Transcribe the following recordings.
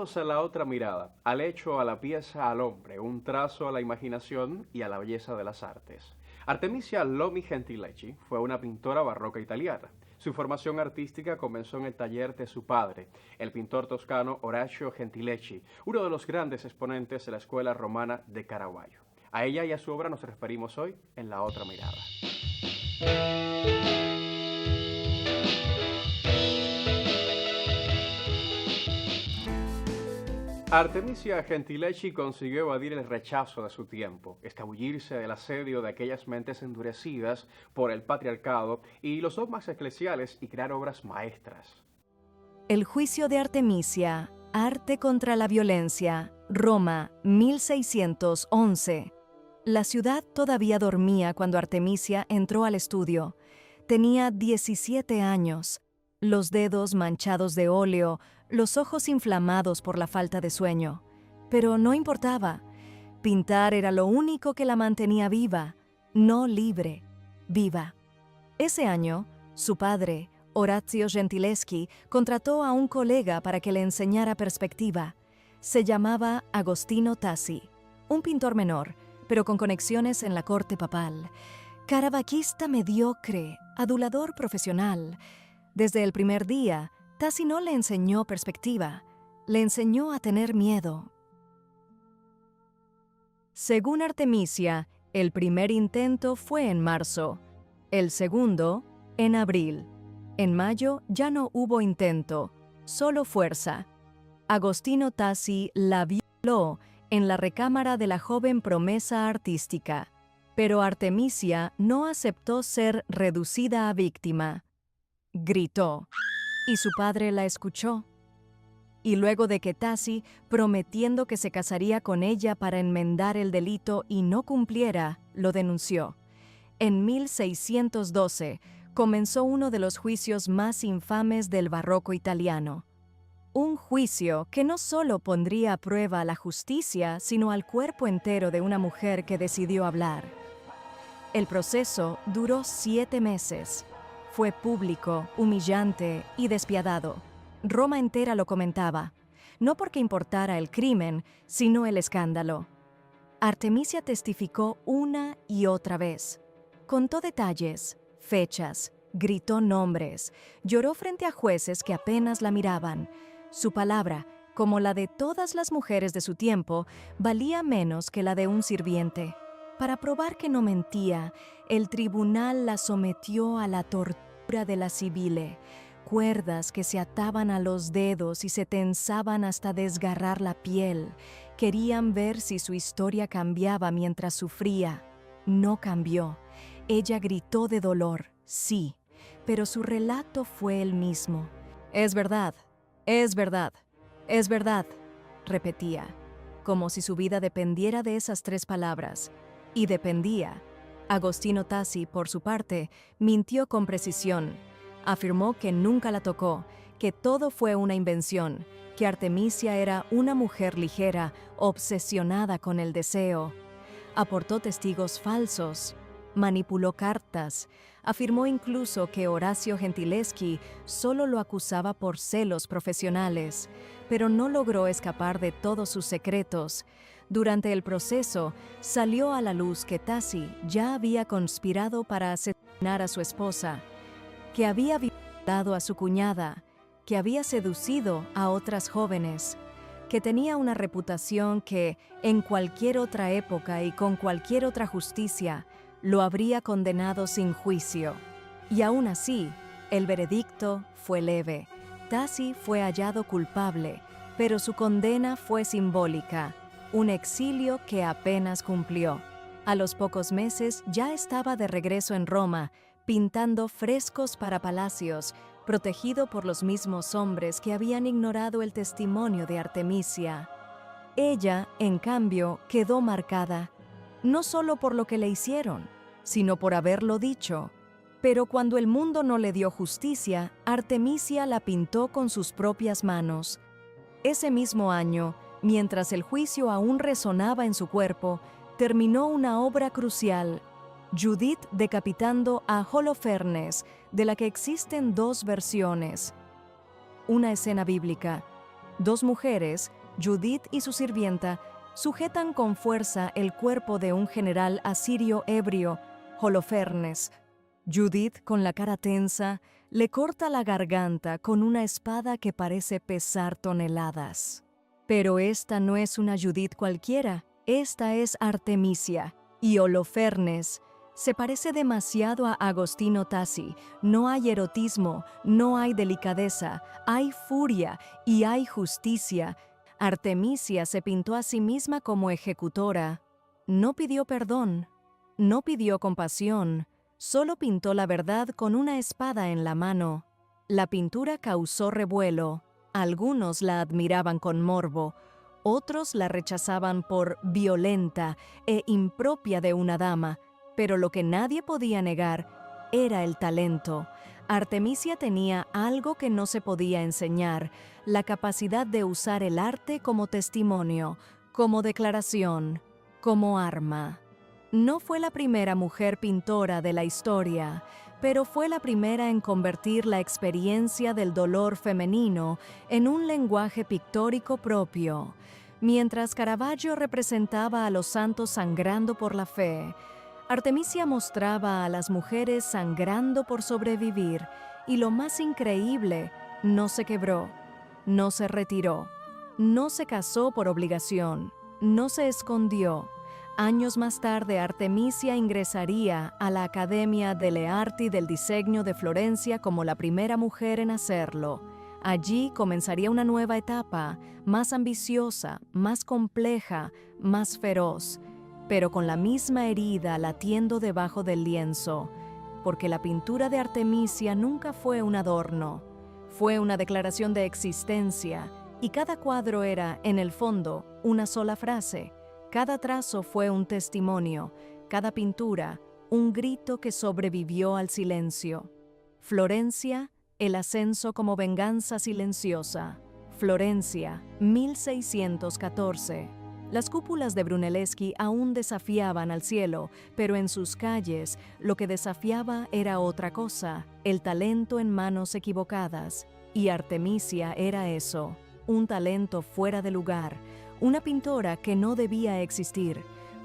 Bienvenidos a La Otra Mirada, al hecho, a la pieza, al hombre, un trazo a la imaginación y a la belleza de las artes. Artemisia Lomi Gentileschi fue una pintora barroca italiana. Su formación artística comenzó en el taller de su padre, el pintor toscano Orazio Gentileschi, uno de los grandes exponentes de la escuela romana de Caravaggio. A ella y a su obra nos referimos hoy en La Otra Mirada. Artemisia Gentileschi consiguió evadir el rechazo de su tiempo, escabullirse del asedio de aquellas mentes endurecidas por el patriarcado y los dogmas eclesiales y crear obras maestras. El juicio de Artemisia, arte contra la violencia, Roma, 1611. La ciudad todavía dormía cuando Artemisia entró al estudio. Tenía 17 años, los dedos manchados de óleo, los ojos inflamados por la falta de sueño. Pero no importaba. Pintar era lo único que la mantenía viva, no libre, viva. Ese año, su padre, Orazio Gentileschi, contrató a un colega para que le enseñara perspectiva. Se llamaba Agostino Tassi, un pintor menor, pero con conexiones en la corte papal. Caravagista mediocre, adulador profesional. Desde el primer día, Tassi no le enseñó perspectiva, le enseñó a tener miedo. Según Artemisia, el primer intento fue en marzo, el segundo en abril. En mayo ya no hubo intento, solo fuerza. Agostino Tassi la violó en la recámara de la joven promesa artística, pero Artemisia no aceptó ser reducida a víctima. Gritó, y su padre la escuchó. Y luego de que Tassi, prometiendo que se casaría con ella para enmendar el delito y no cumpliera, lo denunció. En 1612 comenzó uno de los juicios más infames del barroco italiano. Un juicio que no solo pondría a prueba la justicia, sino al cuerpo entero de una mujer que decidió hablar. El proceso duró 7 meses. Fue público, humillante y despiadado. Roma entera lo comentaba, no porque importara el crimen, sino el escándalo. Artemisia testificó una y otra vez. Contó detalles, fechas, gritó nombres, lloró frente a jueces que apenas la miraban. Su palabra, como la de todas las mujeres de su tiempo, valía menos que la de un sirviente. Para probar que no mentía, el tribunal la sometió a la tortura de la sibile, cuerdas que se ataban a los dedos y se tensaban hasta desgarrar la piel. Querían ver si su historia cambiaba mientras sufría. No cambió. Ella gritó de dolor, sí, pero su relato fue el mismo. Es verdad, es verdad, es verdad, repetía, como si su vida dependiera de esas 3 palabras. Y dependía. Agostino Tassi, por su parte, mintió con precisión. Afirmó que nunca la tocó, que todo fue una invención, que Artemisia era una mujer ligera, obsesionada con el deseo. Aportó testigos falsos, manipuló cartas, afirmó incluso que Orazio Gentileschi solo lo acusaba por celos profesionales, pero no logró escapar de todos sus secretos. Durante el proceso, salió a la luz que Tassi ya había conspirado para asesinar a su esposa, que había violado a su cuñada, que había seducido a otras jóvenes, que tenía una reputación que, en cualquier otra época y con cualquier otra justicia, lo habría condenado sin juicio. Y aún así, el veredicto fue leve. Tassi fue hallado culpable, pero su condena fue simbólica, un exilio que apenas cumplió. A los pocos meses ya estaba de regreso en Roma, pintando frescos para palacios, protegido por los mismos hombres que habían ignorado el testimonio de Artemisia. Ella, en cambio, quedó marcada, no solo por lo que le hicieron, sino por haberlo dicho. Pero cuando el mundo no le dio justicia, Artemisia la pintó con sus propias manos. Ese mismo año, mientras el juicio aún resonaba en su cuerpo, terminó una obra crucial, Judith decapitando a Holofernes, de la que existen 2 versiones. Una escena bíblica, 2 mujeres, Judith y su sirvienta sujetan con fuerza el cuerpo de un general asirio ebrio, Holofernes. Judith, con la cara tensa, le corta la garganta con una espada que parece pesar toneladas. Pero esta no es una Judith cualquiera, esta es Artemisia, y Holofernes se parece demasiado a Agostino Tassi. No hay erotismo, no hay delicadeza, hay furia y hay justicia. Artemisia se pintó a sí misma como ejecutora. No pidió perdón, no pidió compasión, solo pintó la verdad con una espada en la mano. La pintura causó revuelo. Algunos la admiraban con morbo, otros la rechazaban por violenta e impropia de una dama, pero lo que nadie podía negar era el talento. Artemisia tenía algo que no se podía enseñar, la capacidad de usar el arte como testimonio, como declaración, como arma. No fue la primera mujer pintora de la historia, pero fue la primera en convertir la experiencia del dolor femenino en un lenguaje pictórico propio. Mientras Caravaggio representaba a los santos sangrando por la fe, Artemisia mostraba a las mujeres sangrando por sobrevivir, y lo más increíble, no se quebró, no se retiró, no se casó por obligación, no se escondió. Años más tarde, Artemisia ingresaría a la Accademia delle Arti del Diseño de Florencia como la primera mujer en hacerlo. Allí comenzaría una nueva etapa, más ambiciosa, más compleja, más feroz, pero con la misma herida latiendo debajo del lienzo, porque la pintura de Artemisia nunca fue un adorno, fue una declaración de existencia, y cada cuadro era, en el fondo, una sola frase. Cada trazo fue un testimonio, cada pintura, un grito que sobrevivió al silencio. Florencia, el ascenso como venganza silenciosa. Florencia, 1614. Las cúpulas de Brunelleschi aún desafiaban al cielo, pero en sus calles lo que desafiaba era otra cosa, el talento en manos equivocadas. Y Artemisia era eso, un talento fuera de lugar, una pintora que no debía existir,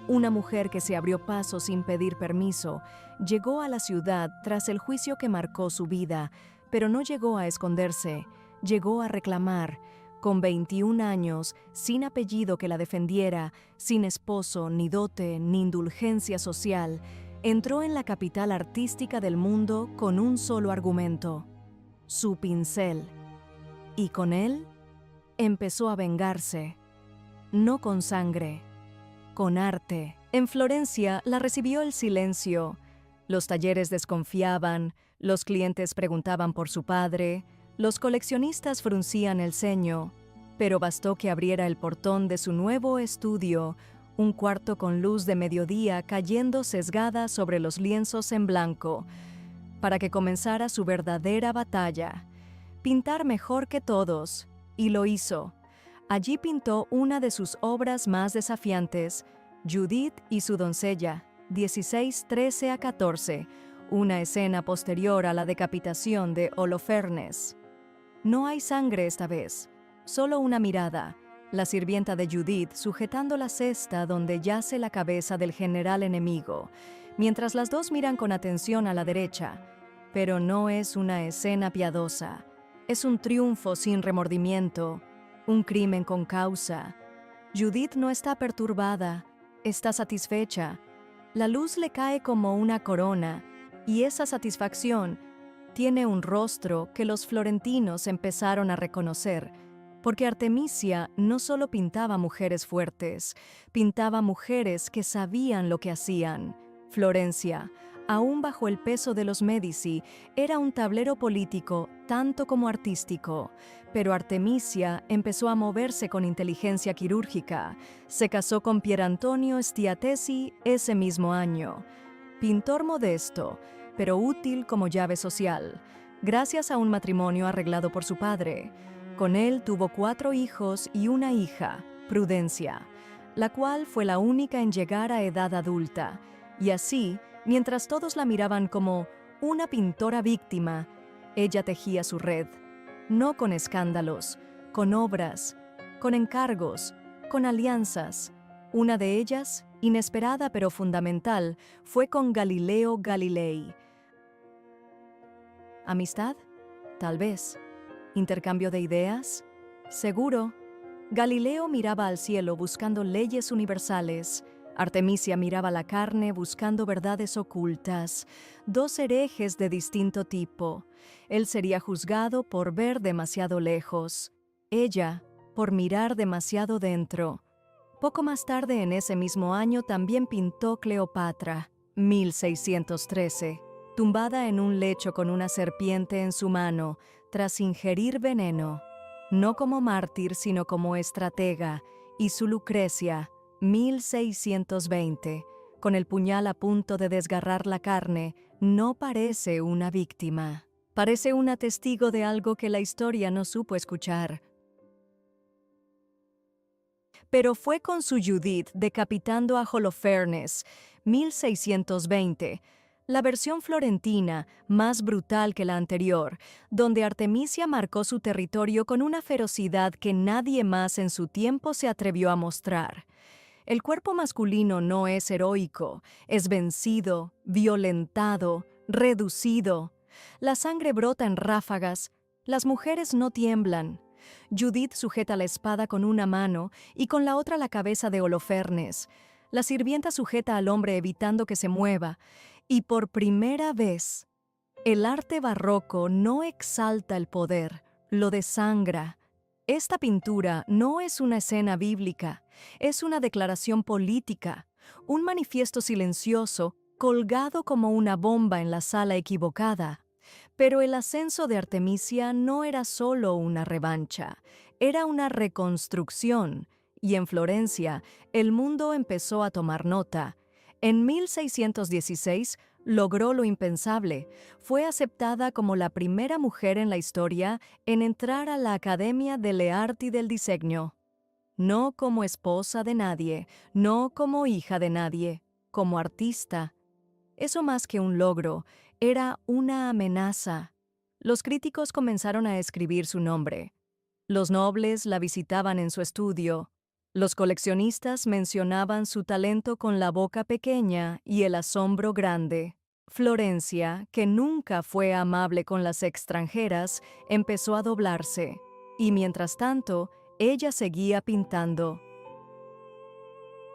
una mujer que se abrió paso sin pedir permiso, llegó a la ciudad tras el juicio que marcó su vida, pero no llegó a esconderse, llegó a reclamar. Con 21 años, sin apellido que la defendiera, sin esposo, ni dote, ni indulgencia social, entró en la capital artística del mundo con un solo argumento: su pincel. Y con él empezó a vengarse, no con sangre, con arte. En Florencia la recibió el silencio. Los talleres desconfiaban, los clientes preguntaban por su padre, los coleccionistas fruncían el ceño, pero bastó que abriera el portón de su nuevo estudio, un cuarto con luz de mediodía cayendo sesgada sobre los lienzos en blanco, para que comenzara su verdadera batalla, pintar mejor que todos, y lo hizo. Allí pintó una de sus obras más desafiantes, Judith y su doncella, 1613-14, una escena posterior a la decapitación de Holofernes. No hay sangre esta vez, solo una mirada, la sirvienta de Judith sujetando la cesta donde yace la cabeza del general enemigo, mientras las dos miran con atención a la derecha. Pero no es una escena piadosa, es un triunfo sin remordimiento, un crimen con causa. Judith no está perturbada, está satisfecha. La luz le cae como una corona, y esa satisfacción tiene un rostro que los florentinos empezaron a reconocer, porque Artemisia no solo pintaba mujeres fuertes, pintaba mujeres que sabían lo que hacían. Florencia, aún bajo el peso de los Médici, era un tablero político tanto como artístico, pero Artemisia empezó a moverse con inteligencia quirúrgica. Se casó con Pierantonio Stiatesi ese mismo año. Pintor modesto, pero útil como llave social, gracias a un matrimonio arreglado por su padre. Con él tuvo 4 hijos y una hija, Prudencia, la cual fue la única en llegar a edad adulta. Y así, mientras todos la miraban como una pintora víctima, ella tejía su red, no con escándalos, con obras, con encargos, con alianzas. Una de ellas, inesperada pero fundamental, fue con Galileo Galilei. ¿Amistad? Tal vez. ¿Intercambio de ideas? Seguro. Galileo miraba al cielo buscando leyes universales. Artemisia miraba la carne buscando verdades ocultas. Dos herejes de distinto tipo. Él sería juzgado por ver demasiado lejos. Ella, por mirar demasiado dentro. Poco más tarde en ese mismo año también pintó Cleopatra, 1613, tumbada en un lecho con una serpiente en su mano, tras ingerir veneno, no como mártir sino como estratega, y su Lucrecia, 1620, con el puñal a punto de desgarrar la carne, no parece una víctima. Parece una testigo de algo que la historia no supo escuchar. Pero fue con su Judith decapitando a Holofernes, 1620, la versión florentina, más brutal que la anterior, donde Artemisia marcó su territorio con una ferocidad que nadie más en su tiempo se atrevió a mostrar. El cuerpo masculino no es heroico, es vencido, violentado, reducido. La sangre brota en ráfagas, las mujeres no tiemblan. Judith sujeta la espada con una mano y con la otra la cabeza de Holofernes. La sirvienta sujeta al hombre evitando que se mueva. Y por primera vez, el arte barroco no exalta el poder, lo desangra. Esta pintura no es una escena bíblica, es una declaración política, un manifiesto silencioso colgado como una bomba en la sala equivocada. Pero el ascenso de Artemisia no era solo una revancha, era una reconstrucción, y en Florencia el mundo empezó a tomar nota. En 1616 logró lo impensable, fue aceptada como la primera mujer en la historia en entrar a la Academia delle Arti del Disegno. No como esposa de nadie, no como hija de nadie, como artista. Eso más que un logro, era una amenaza. Los críticos comenzaron a escribir su nombre. Los nobles la visitaban en su estudio. Los coleccionistas mencionaban su talento con la boca pequeña y el asombro grande. Florencia, que nunca fue amable con las extranjeras, empezó a doblarse. Y mientras tanto, ella seguía pintando.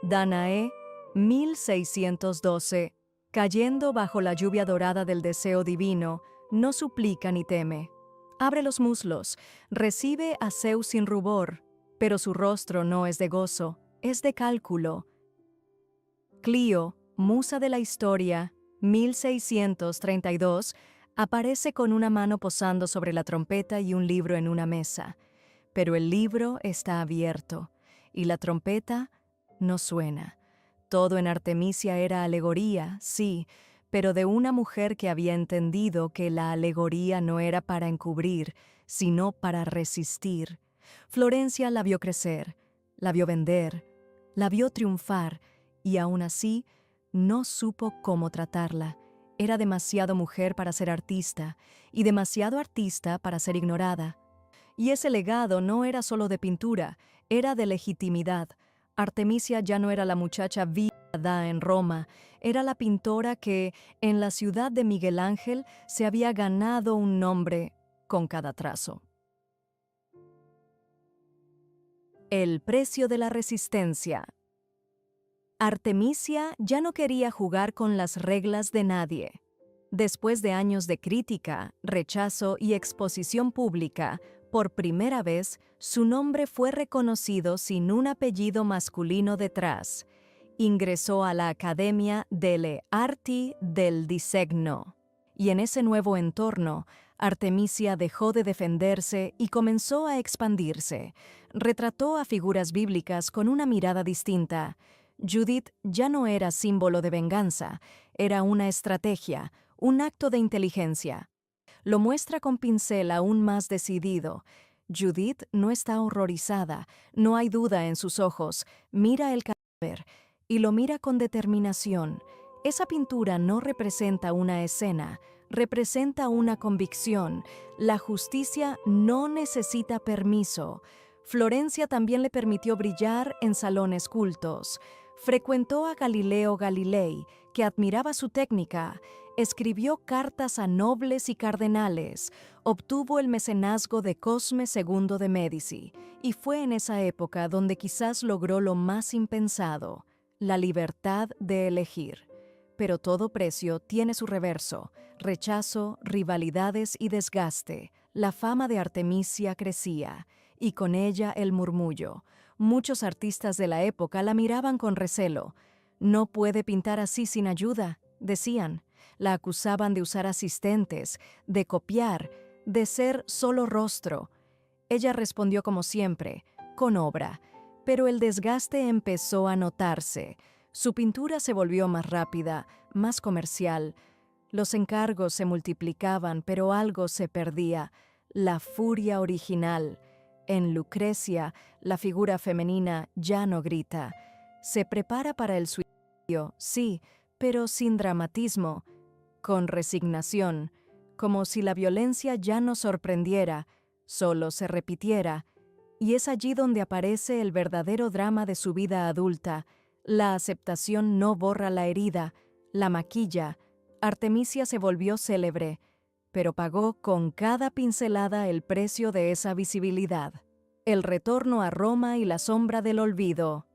Danae, 1612. Cayendo bajo la lluvia dorada del deseo divino, no suplica ni teme. Abre los muslos, recibe a Zeus sin rubor, pero su rostro no es de gozo, es de cálculo. Clio, musa de la historia, 1632, aparece con una mano posando sobre la trompeta y un libro en una mesa, pero el libro está abierto y la trompeta no suena. Todo en Artemisia era alegoría, sí, pero de una mujer que había entendido que la alegoría no era para encubrir, sino para resistir. Florencia la vio crecer, la vio vender, la vio triunfar, y aún así no supo cómo tratarla. Era demasiado mujer para ser artista, y demasiado artista para ser ignorada. Y ese legado no era solo de pintura, era de legitimidad. Artemisia ya no era la muchacha viva en Roma, era la pintora que, en la ciudad de Miguel Ángel, se había ganado un nombre con cada trazo. El precio de la resistencia. Artemisia ya no quería jugar con las reglas de nadie. Después de años de crítica, rechazo y exposición pública, por primera vez, su nombre fue reconocido sin un apellido masculino detrás. Ingresó a la Academia delle Arti del Disegno. Y en ese nuevo entorno, Artemisia dejó de defenderse y comenzó a expandirse. Retrató a figuras bíblicas con una mirada distinta. Judith ya no era símbolo de venganza, era una estrategia, un acto de inteligencia. Lo muestra con pincel aún más decidido. Judith no está horrorizada, no hay duda en sus ojos, mira el cadáver y lo mira con determinación. Esa pintura no representa una escena, representa una convicción. La justicia no necesita permiso. Florencia también le permitió brillar en salones cultos. Frecuentó a Galileo Galilei, que admiraba su técnica, escribió cartas a nobles y cardenales, obtuvo el mecenazgo de Cosme II de Médici, y fue en esa época donde quizás logró lo más impensado, la libertad de elegir. Pero todo precio tiene su reverso: rechazo, rivalidades y desgaste. La fama de Artemisia crecía, y con ella el murmullo. Muchos artistas de la época la miraban con recelo. «No puede pintar así sin ayuda», decían. La acusaban de usar asistentes, de copiar, de ser solo rostro. Ella respondió como siempre, con obra, pero el desgaste empezó a notarse. Su pintura se volvió más rápida, más comercial. Los encargos se multiplicaban, pero algo se perdía: la furia original. En Lucrecia, la figura femenina ya no grita. Se prepara para el suicidio, sí, pero sin dramatismo, con resignación, como si la violencia ya no sorprendiera, solo se repitiera. Y es allí donde aparece el verdadero drama de su vida adulta. La aceptación no borra la herida, la maquilla. Artemisia se volvió célebre, pero pagó con cada pincelada el precio de esa visibilidad. El retorno a Roma y la sombra del olvido.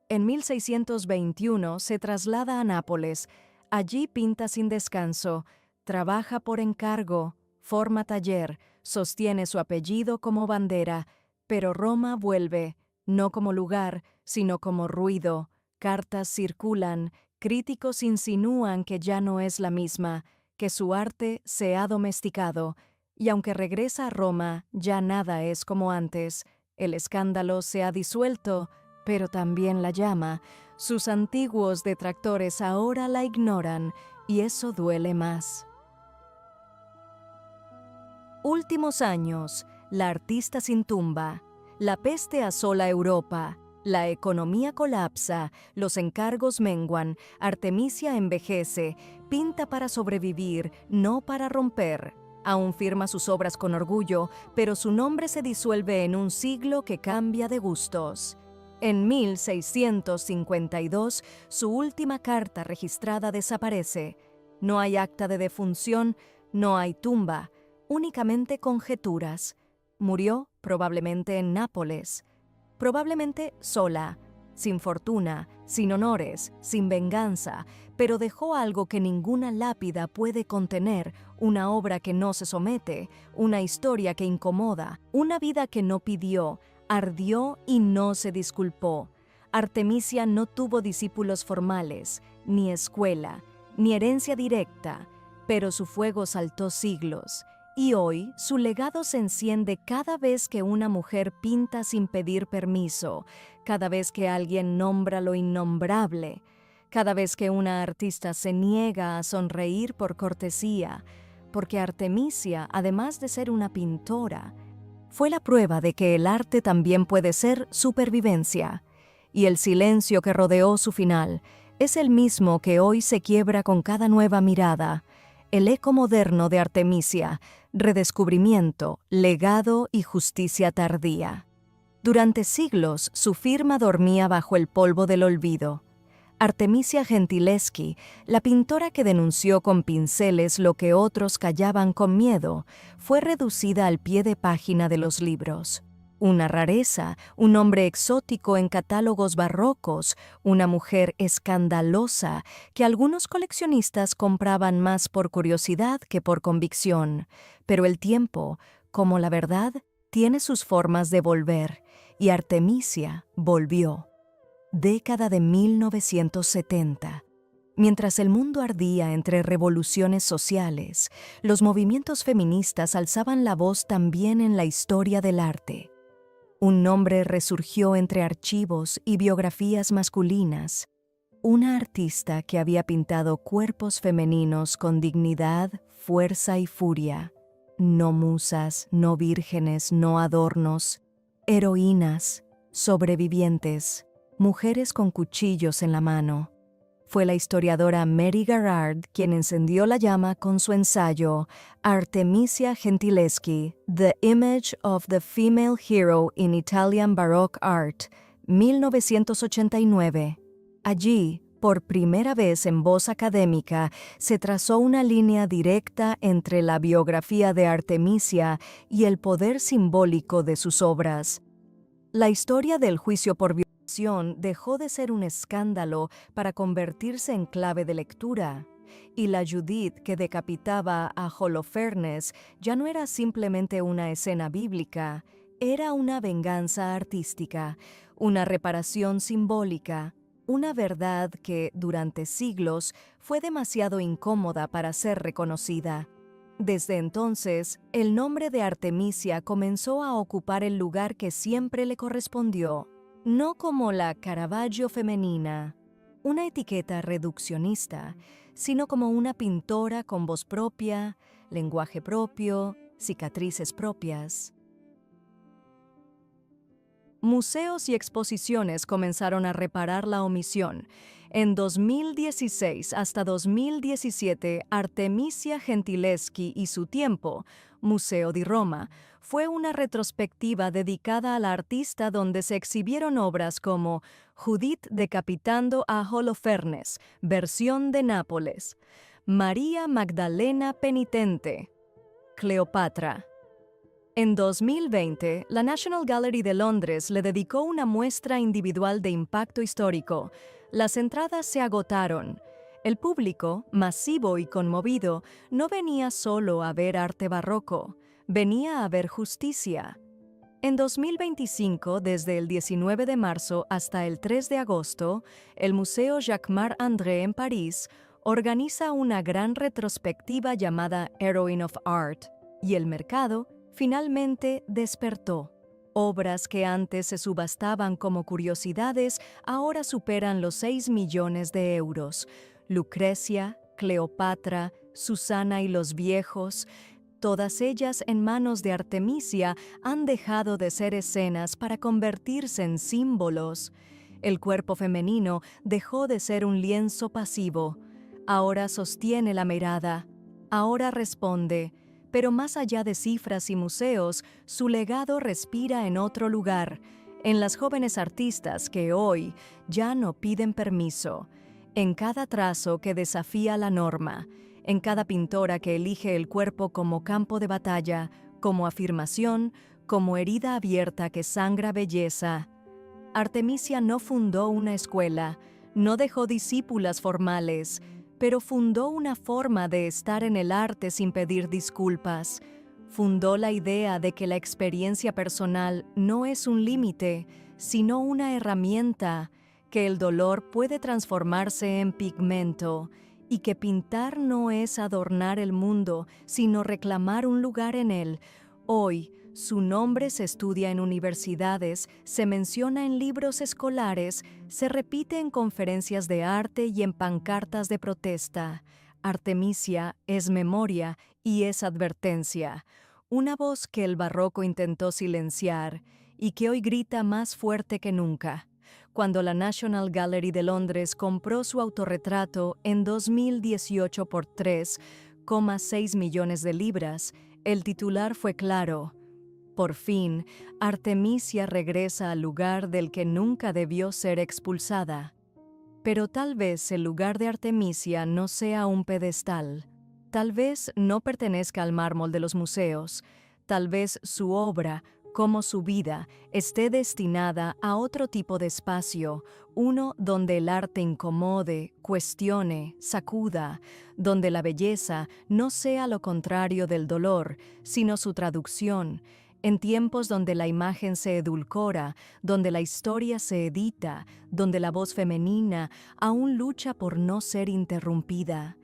En 1621 se traslada a Nápoles. Allí pinta sin descanso, trabaja por encargo, forma taller, sostiene su apellido como bandera, pero Roma vuelve, no como lugar, sino como ruido. Cartas circulan, críticos insinúan que ya no es la misma, que su arte se ha domesticado, y aunque regresa a Roma, ya nada es como antes. El escándalo se ha disuelto, pero también la llama. Sus antiguos detractores ahora la ignoran, y eso duele más. Últimos años, la artista sin tumba. La peste asola Europa. La economía colapsa, los encargos menguan, Artemisia envejece, pinta para sobrevivir, no para romper. Aún firma sus obras con orgullo, pero su nombre se disuelve en un siglo que cambia de gustos. En 1652, su última carta registrada desaparece. No hay acta de defunción, no hay tumba, únicamente conjeturas. Murió probablemente en Nápoles. Probablemente sola, sin fortuna, sin honores, sin venganza, pero dejó algo que ninguna lápida puede contener: una obra que no se somete, una historia que incomoda, una vida que no pidió, ardió y no se disculpó. Artemisia no tuvo discípulos formales, ni escuela, ni herencia directa, pero su fuego saltó siglos. Y hoy su legado se enciende cada vez que una mujer pinta sin pedir permiso, cada vez que alguien nombra lo innombrable, cada vez que una artista se niega a sonreír por cortesía, porque Artemisia, además de ser una pintora, fue la prueba de que el arte también puede ser supervivencia. Y el silencio que rodeó su final es el mismo que hoy se quiebra con cada nueva mirada. El eco moderno de Artemisia: redescubrimiento, legado y justicia tardía. Durante siglos, su firma dormía bajo el polvo del olvido. Artemisia Gentileschi, la pintora que denunció con pinceles lo que otros callaban con miedo, fue reducida al pie de página de los libros. Una rareza, un hombre exótico en catálogos barrocos, una mujer escandalosa que algunos coleccionistas compraban más por curiosidad que por convicción. Pero el tiempo, como la verdad, tiene sus formas de volver, y Artemisia volvió. Década de 1970. Mientras el mundo ardía entre revoluciones sociales, los movimientos feministas alzaban la voz también en la historia del arte. Un nombre resurgió entre archivos y biografías masculinas: una artista que había pintado cuerpos femeninos con dignidad, fuerza y furia. No musas, no vírgenes, no adornos, heroínas, sobrevivientes, mujeres con cuchillos en la mano. Fue la historiadora Mary Garrard quien encendió la llama con su ensayo Artemisia Gentileschi, The Image of the Female Hero in Italian Baroque Art, 1989. Allí, por primera vez en voz académica, se trazó una línea directa entre la biografía de Artemisia y el poder simbólico de sus obras. La historia del juicio por violación dejó de ser un escándalo para convertirse en clave de lectura, y la Judith que decapitaba a Holofernes ya no era simplemente una escena bíblica, era una venganza artística, una reparación simbólica, una verdad que, durante siglos, fue demasiado incómoda para ser reconocida. Desde entonces, el nombre de Artemisia comenzó a ocupar el lugar que siempre le correspondió, no como la Caravaggio femenina, una etiqueta reduccionista, sino como una pintora con voz propia, lenguaje propio, cicatrices propias. Museos y exposiciones comenzaron a reparar la omisión. En 2016 hasta 2017, Artemisia Gentileschi y su tiempo, Museo di Roma, fue una retrospectiva dedicada a la artista donde se exhibieron obras como Judith decapitando a Holofernes, versión de Nápoles, María Magdalena penitente, Cleopatra. En 2020, la National Gallery de Londres le dedicó una muestra individual de impacto histórico. Las entradas se agotaron. El público, masivo y conmovido, no venía solo a ver arte barroco, venía a ver justicia. En 2025, desde el 19 de marzo hasta el 3 de agosto, el Museo Jacquemart-André en París organiza una gran retrospectiva llamada Heroine of Art, y el mercado finalmente despertó. Obras que antes se subastaban como curiosidades ahora superan los 6 millones de euros. Lucrecia, Cleopatra, Susana y los viejos, todas ellas en manos de Artemisia, han dejado de ser escenas para convertirse en símbolos. El cuerpo femenino dejó de ser un lienzo pasivo. Ahora sostiene la mirada, ahora responde. Pero más allá de cifras y museos, su legado respira en otro lugar, en las jóvenes artistas que hoy ya no piden permiso, en cada trazo que desafía la norma, en cada pintora que elige el cuerpo como campo de batalla, como afirmación, como herida abierta que sangra belleza. Artemisia no fundó una escuela, no dejó discípulas formales, pero fundó una forma de estar en el arte sin pedir disculpas. Fundó la idea de que la experiencia personal no es un límite, sino una herramienta, que el dolor puede transformarse en pigmento, y que pintar no es adornar el mundo, sino reclamar un lugar en él. Hoy, su nombre se estudia en universidades, se menciona en libros escolares, se repite en conferencias de arte y en pancartas de protesta. Artemisia es memoria y es advertencia, una voz que el barroco intentó silenciar y que hoy grita más fuerte que nunca. Cuando la National Gallery de Londres compró su autorretrato en 2018 por 3,6 millones de libras, el titular fue claro: por fin, Artemisia regresa al lugar del que nunca debió ser expulsada. Pero tal vez el lugar de Artemisia no sea un pedestal. Tal vez no pertenezca al mármol de los museos. Tal vez su obra, como su vida, esté destinada a otro tipo de espacio, uno donde el arte incomode, cuestione, sacuda, donde la belleza no sea lo contrario del dolor, sino su traducción, en tiempos donde la imagen se edulcora, donde la historia se edita, donde la voz femenina aún lucha por no ser interrumpida.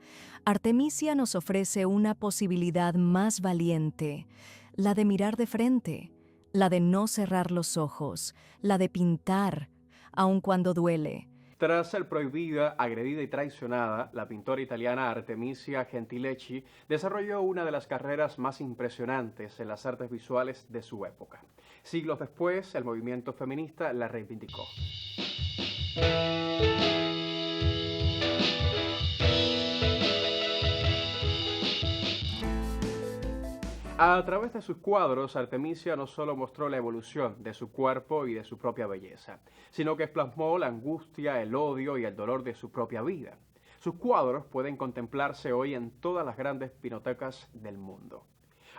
Artemisia nos ofrece una posibilidad más valiente, la de mirar de frente, la de no cerrar los ojos, la de pintar, aun cuando duele. Tras ser prohibida, agredida y traicionada, la pintora italiana Artemisia Gentileschi desarrolló una de las carreras más impresionantes en las artes visuales de su época. Siglos después, el movimiento feminista la reivindicó. A través de sus cuadros, Artemisia no solo mostró la evolución de su cuerpo y de su propia belleza, sino que plasmó la angustia, el odio y el dolor de su propia vida. Sus cuadros pueden contemplarse hoy en todas las grandes pinotecas del mundo.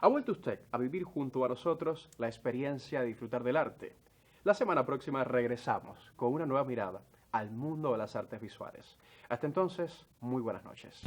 ¿Ha vuelto usted a vivir junto a nosotros la experiencia de disfrutar del arte? La semana próxima regresamos con una nueva mirada al mundo de las artes visuales. Hasta entonces, muy buenas noches.